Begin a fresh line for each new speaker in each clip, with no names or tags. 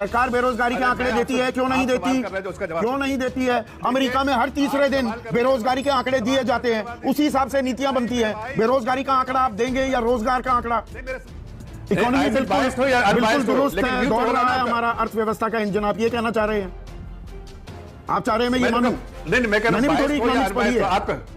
सरकार बेरोजगारी के आंकड़े देती है, क्यों नहीं देती? क्यों नहीं देती है? अमेरिका में हर तीसरे दिन बेरोजगारी के आंकड़े दिए जाते हैं, उसी हिसाब से नीतियां बनती है। बेरोजगारी का आंकड़ा आप देंगे या रोजगार का आंकड़ा? इकोनॉमी बिल्कुल दुरुस्त है, दौड़ रहा है हमारा अर्थव्यवस्था का इंजन। आप ये कहना चाह रहे हैं? आप चाह रहे हैं मैं ये मानूं? मैंने भी थोड़ी इकोनॉमिक्स पढ़ी है,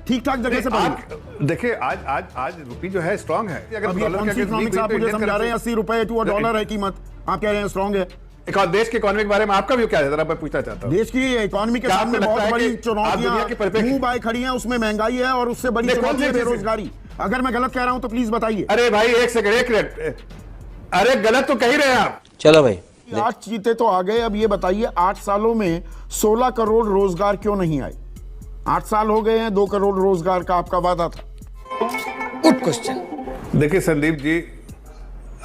ठीक ठाक जगह से पढ़ी।
देखिए आज रुपी जो है स्ट्रांग है।
अभी इकोनॉमिक्स आप मुझे समझा रहे हैं, 80 रुपए टू $1 है कीमत, आप कह रहे हैं स्ट्रांग है।
देश के इकोनॉमी के बारे में आपका व्यू क्या है, जरा मैं पूछना चाहता हूं।
देश की इकोनॉमी के सामने बहुत बड़ी चुनौतियां मुंह बाय खड़ी हैं, उसमें महंगाई है और उससे बड़ी चुनौती है बेरोजगारी। अगर मैं गलत कह रहा हूं तो प्लीज बताइए।
अरे भाई एक सेकंड, एक मिनट, अरे गलत तो कह ही रहे हैं आप।
चलो भाई,
8 चीते तो आ गए। अब ये बताइए 8 सालों में 16 करोड़ रोजगार क्यों नहीं आए? 8 साल हो गए हैं, 2 करोड़ रोजगार का आपका वादा था।
Good question.
देखिए संदीप जी,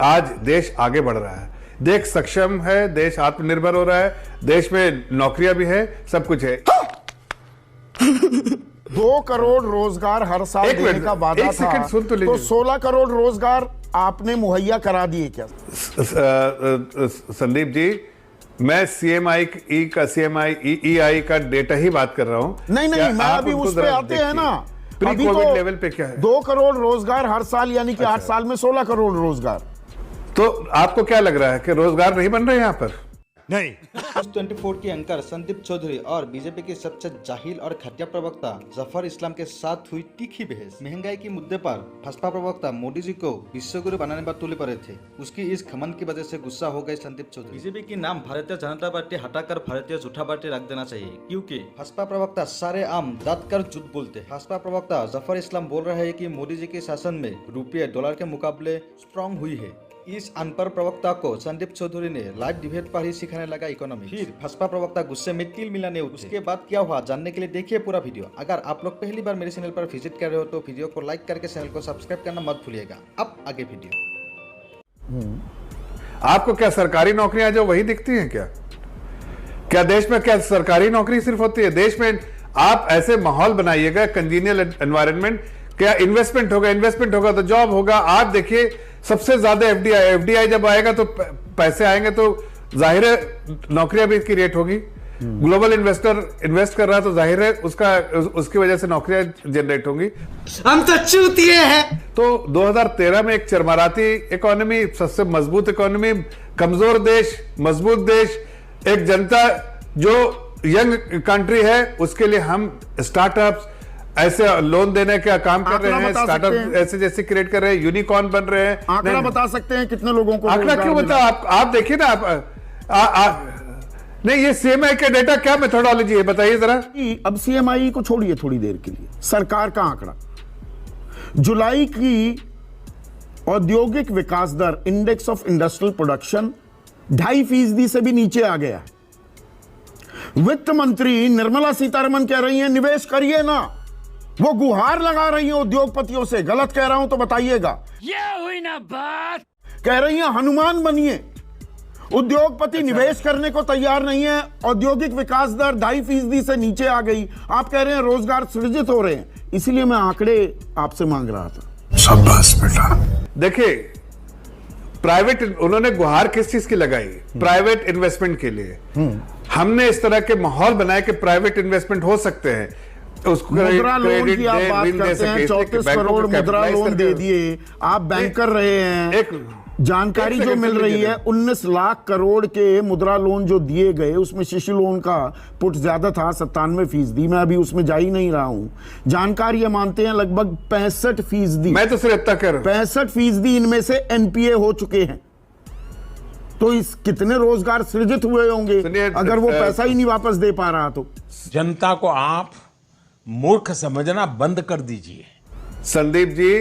आज देश आगे बढ़ रहा है, देश सक्षम है, देश आत्मनिर्भर हो रहा है, देश में नौकरियां भी है, सब कुछ है।
2 करोड़ रोजगार हर साल देने का वादा था, तो 16 करोड़ रोजगार आपने मुहैया करा दिए क्या?
संदीप जी, मैं CMI का डेटा ही बात कर रहा हूं।
नहीं, मैं अभी उस पे आते हैं ना।
अभी तो लेवल पे क्या है?
2 करोड़ रोजगार हर साल, यानी कि 8 साल में 16 करोड़ रोजगार।
तो आपको क्या लग रहा है कि रोजगार नहीं बन रहे यहाँ पर?
नहीं।
24 के एंकर संदीप चौधरी और बीजेपी के सबसे जाहिल और घटिया प्रवक्ता जफर इस्लाम के साथ हुई तीखी बहस। महंगाई के मुद्दे पर भाजपा प्रवक्ता मोदी जी को विश्वगुरु बनाने पर तुले पड़े थे। उसकी इस घमंड की वजह से गुस्सा हो गए संदीप चौधरी। बीजेपी की नाम भारतीय जनता पार्टी हटाकर भारतीय झूठा पार्टी रख देना चाहिए, क्योंकि भाजपा प्रवक्ता सारे आम दांत कर झूठ बोलते। भाजपा प्रवक्ता जफर इस्लाम बोल रहे हैं कि मोदी जी के शासन में रुपये डॉलर के मुकाबले स्ट्रांग हुई है। इस अनपढ़ प्रवक्ता को संदीप चौधरी ने लाइव डिबेट पर ही सिखाने लगा इकोनॉमी। फिर भाजपा प्रवक्ता गुस्से में तिल मिलाने उठे। उसके बाद क्या हुआ जानने के लिए देखिए पूरा वीडियो। अगर आप लोग पहली बार मेरे चैनल पर विजिट कर रहे हो तो वीडियो को लाइक करके चैनल को सब्सक्राइब करना मत भूलिएगा। अब आगे वीडियो।
आपको क्या सरकारी नौकरियां जो वही दिखती हैं क्या? क्या देश में क्या सरकारी नौकरी सिर्फ होती है? देश में आप ऐसे माहौल बनाइएगा, कंजीनियल एनवायरनमेंट, क्या इन्वेस्टमेंट होगा तो जॉब होगा। आप देखिए सबसे ज्यादा एफडीआई जब आएगा तो पैसे आएंगे, तो जाहिर है नौकरियां भी क्रिएट होगी। ग्लोबल इन्वेस्टर इन्वेस्ट कर रहा है तो जाहिर है उसकी वजह से नौकरियां जनरेट होंगी।
हम तो चूतिए हैं।
तो 2013 में एक चरमराती इकोनॉमी, सबसे मजबूत इकोनॉमी, कमजोर देश, मजबूत देश, एक जनता जो यंग कंट्री है, उसके लिए हम स्टार्टअप्स ऐसे लोन देने का काम कर रहे हैं, स्टार्टअप ऐसे जैसे क्रिएट कर रहे हैं, यूनिकॉर्न बन रहे हैं।
आंकड़ा बता सकते हैं कितने लोगों को?
आंकड़ा क्यों बता? आप देखिए ना, नहीं ये CMI का डेटा क्या मेथोडोलॉजी है बताइए जरा।
अब CMI को छोड़िए थोड़ी देर के लिए, सरकार का आंकड़ा जुलाई की औद्योगिक विकास दर, इंडेक्स ऑफ इंडस्ट्रियल प्रोडक्शन 2.5% से भी नीचे आ गया है। वित्त मंत्री निर्मला सीतारमण कह रही हैं निवेश करिए ना, वो गुहार लगा रही है उद्योगपतियों से। गलत कह रहा हूं तो बताइएगा।
ये हुई ना बात।
कह रही है हनुमान बनिए। उद्योगपति निवेश करने को तैयार नहीं है। औद्योगिक विकास दर 2.5% से नीचे आ गई। आप कह रहे हैं रोजगार सृजित हो रहे हैं, इसलिए मैं आंकड़े आपसे मांग रहा था।
शाबाश बेटा। देखिए प्राइवेट, उन्होंने गुहार किस चीज की लगाई? प्राइवेट इन्वेस्टमेंट के लिए। हमने इस तरह के माहौल बनाए कि प्राइवेट इन्वेस्टमेंट हो सकते हैं।
मुद्रा लोन की आप बात करते हैं, 34 करोड़ मुद्रा लोन दे दिए। आप बैंक कर रहे हैं। जानकारी जो मिल रही है 19 लाख करोड़ के मुद्रा लोन जो दिए गए, उसमें शिशु लोन का पुट ज्यादा था, 97%। मैं अभी उसमें जा ही नहीं रहा हूं। जानकारी ये मानते हैं लगभग 65%।
मैं तो सिर्फ इतना कर रहा हूं,
65% इनमें से NPA हो चुके हैं। तो इस कितने रोजगार सृजित हुए होंगे अगर वो पैसा ही नहीं वापस दे पा रहा तो?
जनता को आप मूर्ख समझना बंद कर दीजिए।
संदीप जी,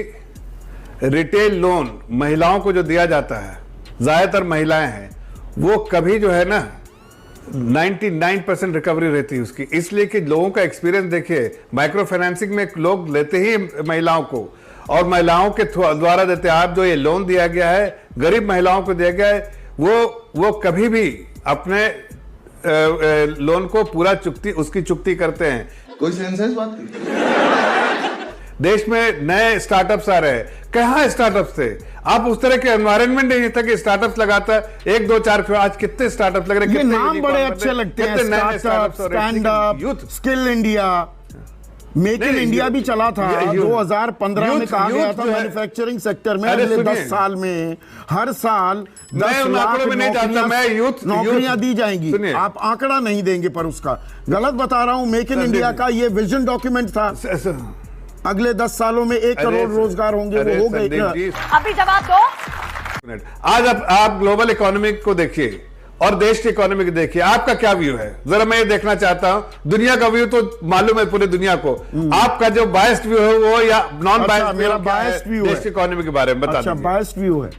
रिटेल लोन महिलाओं को जो दिया जाता है, ज्यादातर महिलाएं हैं, वो कभी जो है ना 99% रिकवरी रहती है उसकी, इसलिए कि लोगों का एक्सपीरियंस देखिए। माइक्रो फाइनेंसिंग में लोग लेते ही महिलाओं को, और महिलाओं के द्वारा देते हैं। आप जो ये लोन दिया गया है, गरीब महिलाओं को दिया गया है, वो कभी भी अपने लोन को पूरा उसकी चुकती करते हैं।
कोई सेंस है इस बात की?
देश में नए स्टार्टअप्स आ रहे हैं। कहाँ स्टार्टअप्स थे? आप उस तरह के एनवायरनमेंट नहीं था कि स्टार्टअप्स लगाता है 1 2 4। आज कितने स्टार्टअप लग रहे हैं,
ये
कितने
नाम बड़े अच्छे लगते हैं, startup, stand up,
youth,
skill India, make in India भी चला था 2015 में। कहा गया था मैन्युफैक्चरिंग सेक्टर में अगले 10 साल में हर साल 10 लाख नौकरियां दी जाएंगी। आप आंकड़ा नहीं देंगे पर उसका गलत बता रहा हूं। मेक इन इंडिया का ये विजन डॉक्यूमेंट था, अगले 10 सालों में 1 करोड़ रोजगार होंगे, वो हो गए।
अभी जवाब दो।
आज आप ग्लोबल इकोनॉमी को देखिए और देश की इकोनॉमी को देखिए, आपका क्या व्यू है? जरा मैं ये देखना चाहता हूं। दुनिया का व्यू तो मालूम है पूरी दुनिया को, आपका जो बायस्ड व्यू है वो या नॉन बायस्ड?
मेरा बायस्ड व्यू है
देश की इकोनॉमी के बारे में बता दीजिए।
बायस्ड व्यू है,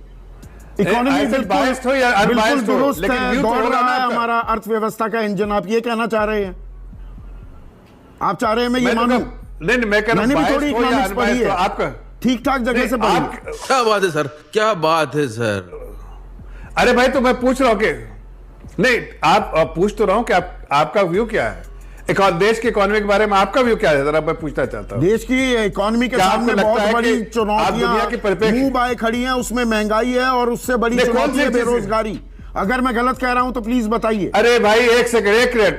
इकोनॉमी
बायस्ड हो या अनबायस्ड हो,
लेकिन दौड़ रहा है हमारा अर्थव्यवस्था का इंजन। आप ये कहना चाह रहे हैं? आप चाह रहे हैं मैं ये मानूं?
नहीं, मैं कह रहा हूं
थोड़ी इकोनॉमिक्स पढ़ी है,
आपका
ठीक ठाक जगह से पढ़ी।
क्या बात है सर, क्या बात है सर।
अरे भाई, तो मैं पूछ रहा हूं कि नहीं, आप पूछ तो रहा हूं कि आपका व्यू क्या है देश की इकोनॉमी के बारे में? आपका व्यू क्या है जरा मैं पूछना चाहता हूं।
देश की इकोनॉमी के सामने बहुत बड़ी चुनौतियां मुंह बाए खड़ी हैं, उसमें महंगाई है और उससे बड़ी चुनौती है बेरोजगारी। अगर मैं गलत कह रहा हूं तो प्लीज बताइए।
अरे भाई एक सेकंड, एक मिनट।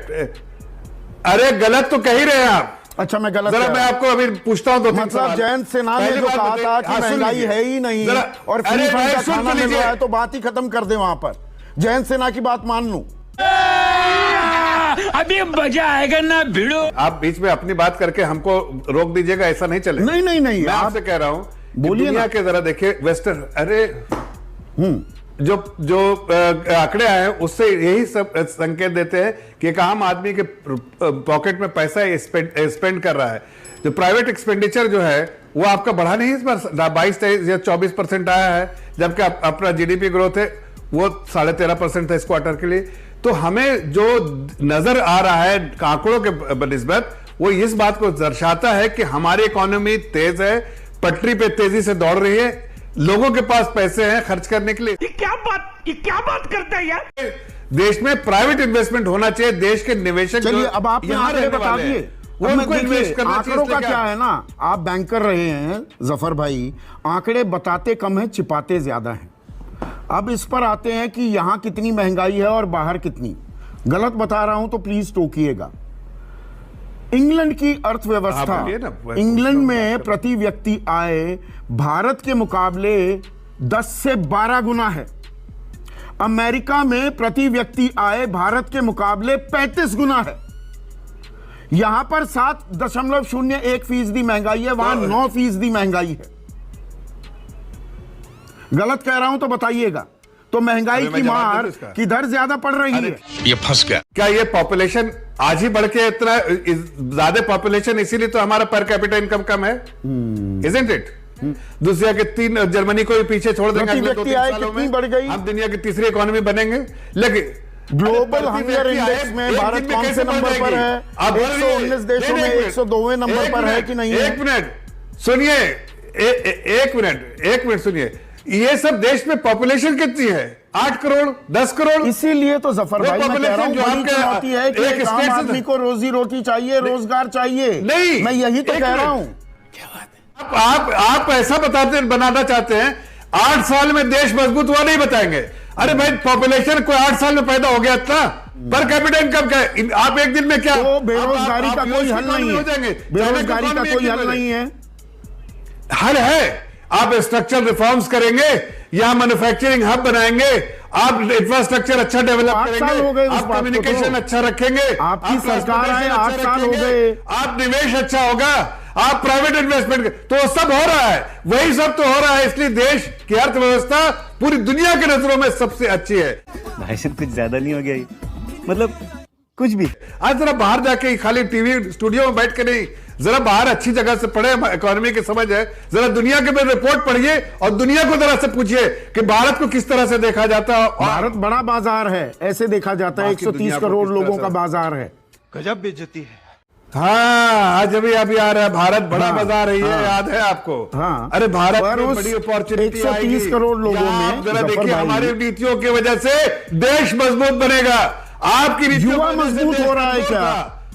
अरे गलत तो कह ही रहे हैं आप।
अच्छा, मैं गलत
जरा मैं आपको अभी पूछता हूं।
मतलब जयंत सिन्हा ने जो कहा था कि महंगाई है ही नहीं और फ्री फंड का खाना मिल रहा है, तो बात ही खत्म कर दे वहां पर। जयंत सिन्हा की बात मान लूं।
अभी मजा आएगा ना भिड़ो।
आप बीच में अपनी बात करके हमको रोक दीजिएगा, ऐसा नहीं चलेगा।
नहीं नहीं नहीं,
मैं आपसे कह रहा हूं,
बोलिए
दुनिया के जरा देखिए वेस्टर्न। अरे जो आंकड़े आए हैं उससे यही सब संकेत देते हैं कि एक आम आदमी के पॉकेट में पैसा स्पेंड कर रहा है। जो प्राइवेट एक्सपेंडिचर जो है वो आपका बढ़ा नहीं इस बार, 22 या 24% आया है, जबकि अपना जीडीपी ग्रोथ है वो 13.5% था इस क्वार्टर के लिए। तो हमें जो नजर आ रहा है आंकड़ों के बनिस्बत, वो इस बात को दर्शाता है कि हमारी इकोनॉमी तेज है, पटरी पे तेजी से दौड़ रही है, लोगों के पास पैसे हैं खर्च करने के लिए।
ये क्या बात करते हैं यार?
देश में प्राइवेट इन्वेस्टमेंट होना चाहिए, देश के निवेशक।
चलिए अब आप आंकड़े बता दिए, आंकड़ों का क्या है ना, आप बैंकर रहे हैं जफर भाई, आंकड़े बताते कम है छिपाते ज्यादा हैं। अब इस पर आते हैं कि यहां कितनी महंगाई है और बाहर कितनी। गलत बता रहा हूं तो प्लीज टोकिएगा। इंग्लैंड की अर्थव्यवस्था, इंग्लैंड में प्रति व्यक्ति आय भारत के मुकाबले 10 से 12 गुना है। अमेरिका में प्रति व्यक्ति आय भारत के मुकाबले 35 गुना है। यहां पर 7.01% महंगाई है, वहां 9% महंगाई है। गलत कह रहा हूं तो बताइएगा। तो महंगाई की मार किधर ज्यादा पड़ रही है?
ये फंस गया।
क्या ये पॉपुलेशन आज ही बढ़ के इतना ज्यादा पॉपुलेशन, इसीलिए तो हमारा पर कैपिटा इनकम कम है, इजंट इट? दूसरा के 3 जर्मनी को भी पीछे छोड़ देंगे अगले 2-3 सालों में,
बढ़ गई,
हम दुनिया की तीसरी इकोनॉमी बनेंगे। लेकिन
ग्लोबल हंगर इंडेक्स में भारत कौन से नंबर पर है? 119 देशों में 102वें नंबर पर है कि नहीं?
एक मिनट सुनिए, एक मिनट सुनिए। ये सब देश में पॉपुलेशन कितनी है? 8 करोड़, 10 करोड़।
इसीलिए तो जफर भाई मैं कह रहा हूं बड़ी चुनौती है कि एक आम आदमी को रोजी रोटी चाहिए, रोजगार चाहिए।
नहीं,
मैं यही तो कह रहा हूं।
आप ऐसा बनाना चाहते हैं 8 साल में देश मजबूत हुआ, नहीं बताएंगे। अरे भाई पॉपुलेशन कोई 8 साल में पैदा हो गया इतना, पर कैपिटा इनकम क्या है? आप एक दिन में क्या?
तो बेरोजगारी का कोई हल नहीं है, बेरोजगारी का कोई हल नहीं है।
हल है, आप स्ट्रक्चरल रिफॉर्म्स करेंगे या मैन्युफैक्चरिंग हब बनाएंगे, आप इंफ्रास्ट्रक्चर अच्छा डेवलप करेंगे, आप कम्युनिकेशन अच्छा रखेंगे,
आपकी सरकार आए 8 साल हो गए,
आप निवेश अच्छा होगा, आप प्राइवेट इन्वेस्टमेंट, तो सब हो रहा है, वही सब तो हो रहा है। इसलिए देश की अर्थव्यवस्था पूरी दुनिया की नजरों में सबसे अच्छी है।
भाई साहब कुछ ज्यादा नहीं हो गया? मतलब कुछ भी।
आज जरा बाहर जाके खाली टीवी स्टूडियो में बैठ के नहीं, जरा बाहर अच्छी जगह से पढ़े, इकोनॉमी की समझ है, जरा दुनिया के में रिपोर्ट पढ़िए और दुनिया को जरा से पूछिए कि भारत को किस तरह से देखा जाता है।
भारत बड़ा बाजार है, ऐसे देखा जाता है। 130 करोड़ लोगों का बाजार है।
गजब बेइज्जती है।
हाँ, आज अभी आ रहा है भारत बड़ा बाजार है, ये याद है आपको?
हाँ,
अरे भारत में बड़ी अपॉर्चुनिटी
130 करोड़ लोगों में
जरा देखिए, हमारी नीतियों की वजह से देश मजबूत बनेगा। आपकी
युवा मजबूत हो रहा है क्या?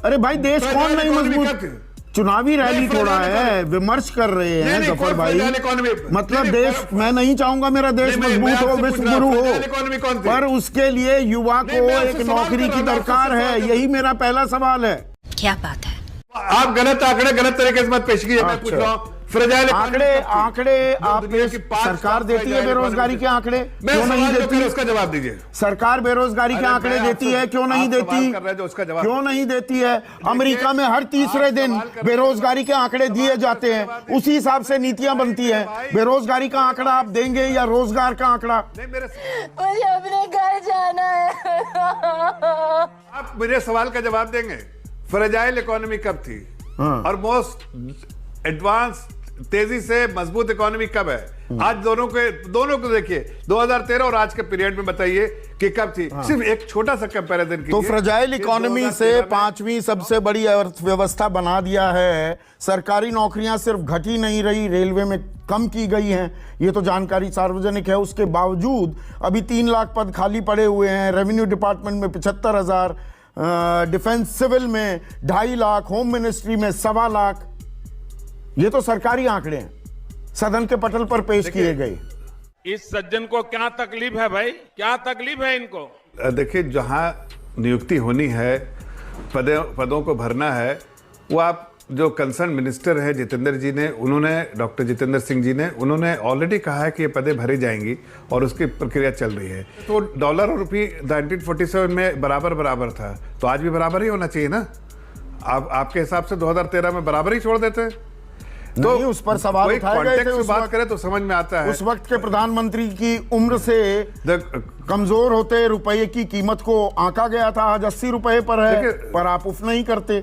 अरे भाई देश कौन नहीं मजबूत? चुनावी रैली थोड़ा है, विमर्श कर रहे हैं
नहीं,
जफर
कौन
भाई।
Fragile economy?
मतलब
नहीं,
देश, मैं नहीं चाहूंगा मेरा देश
नहीं, मैं
मजबूत हो,
आपसे पूछ
विश्व
रहा हूं,
गुरु
फ्रेजाइल इकोनॉमी कौन
हो,
थी?
पर उसके लिए युवा
नहीं,
को
मैं आपसे
एक
सवाल
नौकरी
कर
की
रहा हूं,
दरकार
आपसे
है।
सवाल
यही मेरा पहला सवाल है।
क्या बात है?
आप गलत आंकड़े गलत तरीके से मत पेश कीजिए। मैं पूछ रहा हूँ फ्रेजाइल
आंकड़े आप सरकार देती है बेरोजगारी के आंकड़े, क्यों नहीं देती?
उसका जवाब दीजिए।
सरकार बेरोजगारी के आंकड़े देती है, क्यों नहीं देती? क्यों नहीं देती है? अमेरिका में हर तीसरे दिन बेरोजगारी के आंकड़े दिए जाते हैं, उसी हिसाब से नीतियां बनती है। बेरोजगारी का आंकड़ा आप देंगे या रोजगार का आंकड़ा?
मुझे अपने घर जाना है।
आप मेरे सवाल का जवाब देंगे। फ्रेजाइल इकोनॉमी कब थी और मोस्ट एडवांस तेजी से मजबूत इकोनॉमी कब है? आज दोनों को देखिए, 2013 और आज के पीरियड में बताइए कि कब थी। सिर्फ एक छोटा सा कंपैरिजन कीजिए।
तो फ्रेजाइल इकोनॉमी से 5वीं सबसे बड़ी अर्थव्यवस्था बना दिया है। सरकारी नौकरियां सिर्फ घटी नहीं रही, रेलवे में कम की गई हैं, ये तो जानकारी सार्वजनिक है। उसके बावजूद अभी 3 लाख पद खाली पड़े हुए हैं। रेवेन्यू डिपार्टमेंट में 75,000, डिफेंस सिविल में 2.5 लाख, होम मिनिस्ट्री में 1.25 लाख। ये तो सरकारी आंकड़े हैं, सदन के पटल पर पेश किए गए।
इस सज्जन को क्या तकलीफ है भाई? क्या तकलीफ है इनको?
देखिए, जहां नियुक्ति होनी है, पदों को भरना है, वो आप जो कंसर्न मिनिस्टर है जितेंद्र जी ने, उन्होंने, डॉक्टर जितेंद्र सिंह जी ने, उन्होंने ऑलरेडी कहा है कि ये पदें भरी जाएंगी और उसकी प्रक्रिया चल रही है। तो डॉलर और रुपये 1947 में बराबर था, तो आज भी बराबर ही होना चाहिए ना? आपके हिसाब से 2013 में बराबर ही छोड़ देते? तो
नहीं, उस पर सवाल उठाए गए थे। उस
बात
वक्त
करें तो समझ में आता है।
उस वक्त के प्रधानमंत्री की उम्र से कमजोर होते रुपये की कीमत को आंका गया था। आज 80 रुपए पर है, पर आप उफ नहीं करते।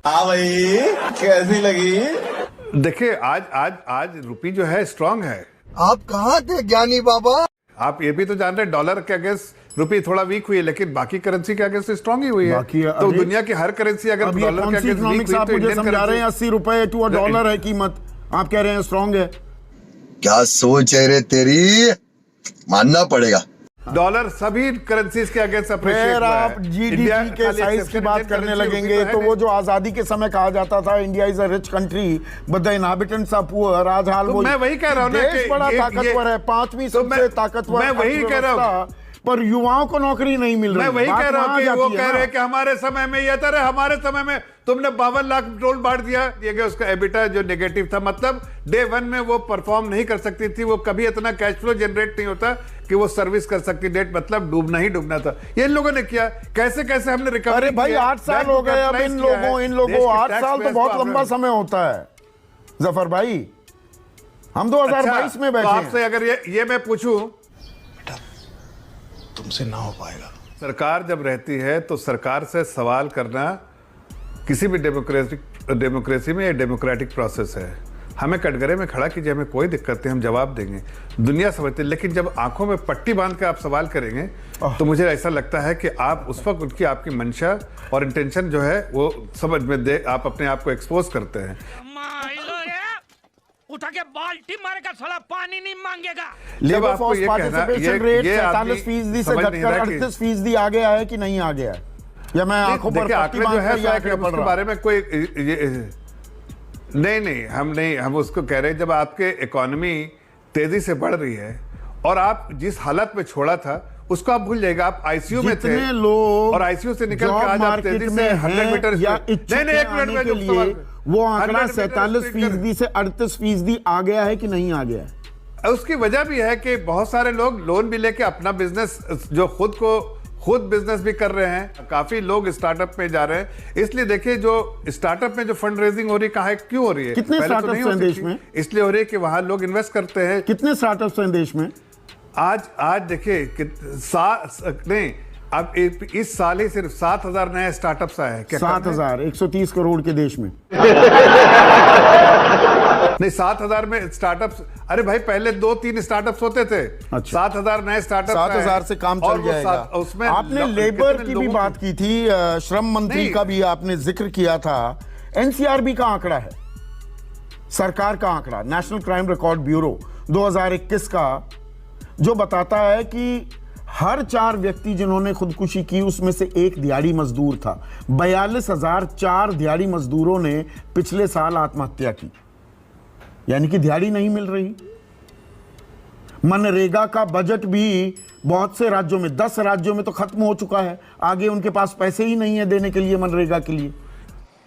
भाई कैसी लगी?
देखिए, आज रुपये जो है स्ट्रांग है।
आप कहाँ थे ज्ञानी बाबा?
आप ये भी तो जान रहे, डॉलर के अगेंस्ट रुपये थोड़ा वीक हुई है, लेकिन बाकी करेंसी के अगेंस्ट स्ट्रांग ही हुई है। तो दुनिया की हर करेंसी अगर डॉलर के अगेंस्ट वीक हुई तो
मुझे समझा रहे हैं 80 रुपए टू डॉलर है कीमत, आप कह रहे हैं स्ट्रांग है।
क्या सोच है रे तेरी, मानना पड़ेगा।
डॉलर सभी करेंसीज के अगेंस्ट अप्रिशिएट
फिर
हुआ है।
आप जीडीपी के साइज की बात करने लगेंगे तो वो जो आजादी के समय कहा जाता था India is a rich country but the inhabitants are poor, आज हाल वो।
मैं वही कह रहा हूं ना कि
देश बड़ा ताकतवर है, 5वीं सबसे ताकतवर।
मैं वही कह रहा हूं,
पर युवाओं को नौकरी नहीं मिल रही।
मैं वही कह रहा हूं कि वो कह रहे हैं कि हमारे समय में ये था, हमारे समय में तुमने 52 लाख पेट्रोल बांट दिया, ये गया उसका एबिटा जो नेगेटिव था, मतलब डे 1 में वो परफॉर्म नहीं कर सकती थी, वो कभी इतना कैश फ्लो जनरेट नहीं होता कि वो सर्विस कर सकती। डेट मतलब डूबना ही डूबना था। ये इन लोगों ने किया, कैसे कैसे हमने रिकवरी।
अरे भाई 8 साल हो गए अब इन लोगों 8 साल तो बहुत लंबा समय होता है जफर भाई। हम 2022 में बैठे हैं।
आपसे अगर ये मैं पूछूं,
तुमसे ना हो पाएगा।
सरकार जब रहती है तो सरकार से सवाल करना किसी भी डेमोक्रेसी में ये डेमोक्रेटिक प्रोसेस है। हमें कटघरे में खड़ा कीजिए, हमें कोई दिक्कत नहीं, हम जवाब देंगे, दुनिया समझती है। लेकिन जब आंखों में पट्टी बांध के आप सवाल करेंगे तो मुझे ऐसा लगता है कि आप उस वक्त उनकी आपकी मंशा और इंटेंशन जो है वो समझ में दे, आप अपने आप को एक्सपोज करते हैं।
उठा के बाल्टी मारेगा, साला पानी नहीं मांगेगा।
लेबर फोर्स पार्टिसिपेशन रेट 47% से घटकर 38% आ गया है कि नहीं आ गया है? या मैं आंखों पर पट्टी बांध कर या क्या पढ़ रहा?
बारे में कोई नहीं, हम उसको कह रहे हैं, जब आपके इकोनॉमी तेजी से बढ़ रही है और आप जिस हालत में छोड़ा था उसको आप भूल जाएगा। आप आईसीयू में थे
लोग
और आईसीयू से निकल के आज आप तेजी से 100 मीटर
या नहीं, 1 मिनट के लिए वो आंकड़ा 47% से 38% आ गया है कि नहीं आ गया है?
उसकी वजह भी है कि बहुत सारे लोग लोन भी लेके अपना बिजनेस जो खुद बिजनेस भी कर रहे हैं। काफी लोग स्टार्टअप में जा रहे हैं। इसलिए देखिए, जो स्टार्टअप में जो फंड रेजिंग हो रही है, क्यों हो रही है?
कितने स्टार्टअप्स हैं देश में?
इसलिए हो रही है कि वहां लोग इन्वेस्ट करते हैं।
कितने स्टार्टअप्स हैं देश में?
आज देखिए नहीं, अब इस साल ही सिर्फ 7,000 नए स्टार्टअप्स आए हैं।
7,000 130 करोड़ के देश में
नहीं, 7,000 में स्टार्टअप्स। अरे भाई, पहले 2-3 स्टार्टअप्स होते थे।
अच्छा।
7,000 नए स्टार्टअप्स,
7,000 से काम चल जाएगा।
उसमें
आपने लेबर की भी बात की थी, श्रम मंत्री का भी आपने जिक्र किया था। एनसीआरबी का आंकड़ा है, सरकार का आंकड़ा, नेशनल क्राइम रिकॉर्ड ब्यूरो 2021 का, जो बताता है कि हर 4 व्यक्ति जिन्होंने खुदकुशी की उसमें से एक दिहाड़ी मजदूर था। 42,004 दिहाड़ी मजदूरों ने पिछले साल आत्महत्या की, यानी कि दिहाड़ी नहीं मिल रही। मनरेगा का बजट भी बहुत से राज्यों में, 10 राज्यों में तो खत्म हो चुका है। आगे उनके पास पैसे ही नहीं है देने के लिए मनरेगा के लिए।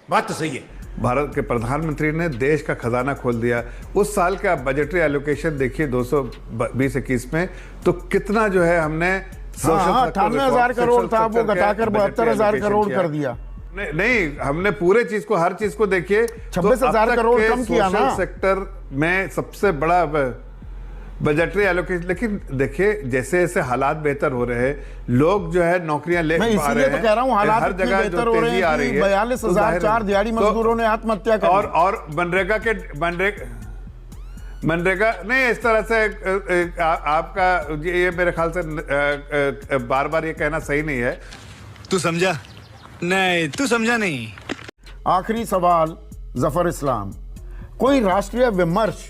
बात तो सही है।
भारत के प्रधानमंत्री ने देश का खजाना खोल दिया। उस साल का बजटरी एलोकेशन देखिए 220-21 में, तो कितना जो है हमने
98,000 करोड़ था, वो घटाकर 72,000 करोड़ कर दिया।
नहीं, हमने पूरे चीज को, हर चीज को देखिए
26,000 करोड़ कम किया ना।
सेक्टर में सबसे बड़ा बजटरी एलोकेशन। लेकिन देखिए जैसे जैसे हालात बेहतर हो रहे हैं, लोग जो है नौकरियां ले पा रहे हैं।
मैं इसीलिए तो कह रहा हूं हालात
हर जगह
बेहतर हो रहे हैं कि 42,004 दिहाड़ी मजदूरों ने आत्महत्या कर ली।
और मनरेगा नहीं, इस तरह से आपका ये मेरे ख्याल से बार बार ये कहना सही नहीं है।
तू समझा नहीं, तू समझा नहीं।
आखिरी सवाल जफर इस्लाम, कोई राष्ट्रीय विमर्श,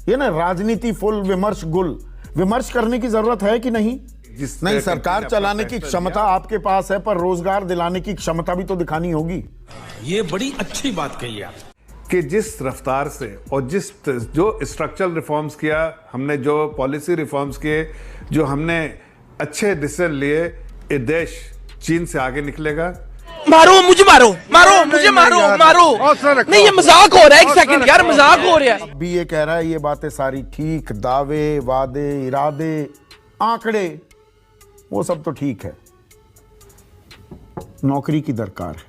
ये ना राजनीति फुल विमर्श गुल, विमर्श करने की जरूरत है कि नहीं? नहीं, सरकार चलाने की क्षमता आपके पास है, पर रोजगार दिलाने की क्षमता भी तो दिखानी होगी।
ये बड़ी अच्छी बात कही आप
कि जिस रफ्तार से और जो स्ट्रक्चरल रिफॉर्म्स किया हमने, जो पॉलिसी रिफॉर्म्स किए, जो हमने अच्छे डिसीजन लिए, ये देश चीन से आगे निकलेगा।
मारो मुझे, मारो मारो मुझे, मारो मारो। नहीं, ये मजाक हो रहा है। एक सेकंड यार, मजाक हो रहा है।
अब भी ये कह रहा है ये बातें सारी ठीक, दावे वादे इरादे आंकड़े वो सब तो ठीक है, नौकरी की दरकार है।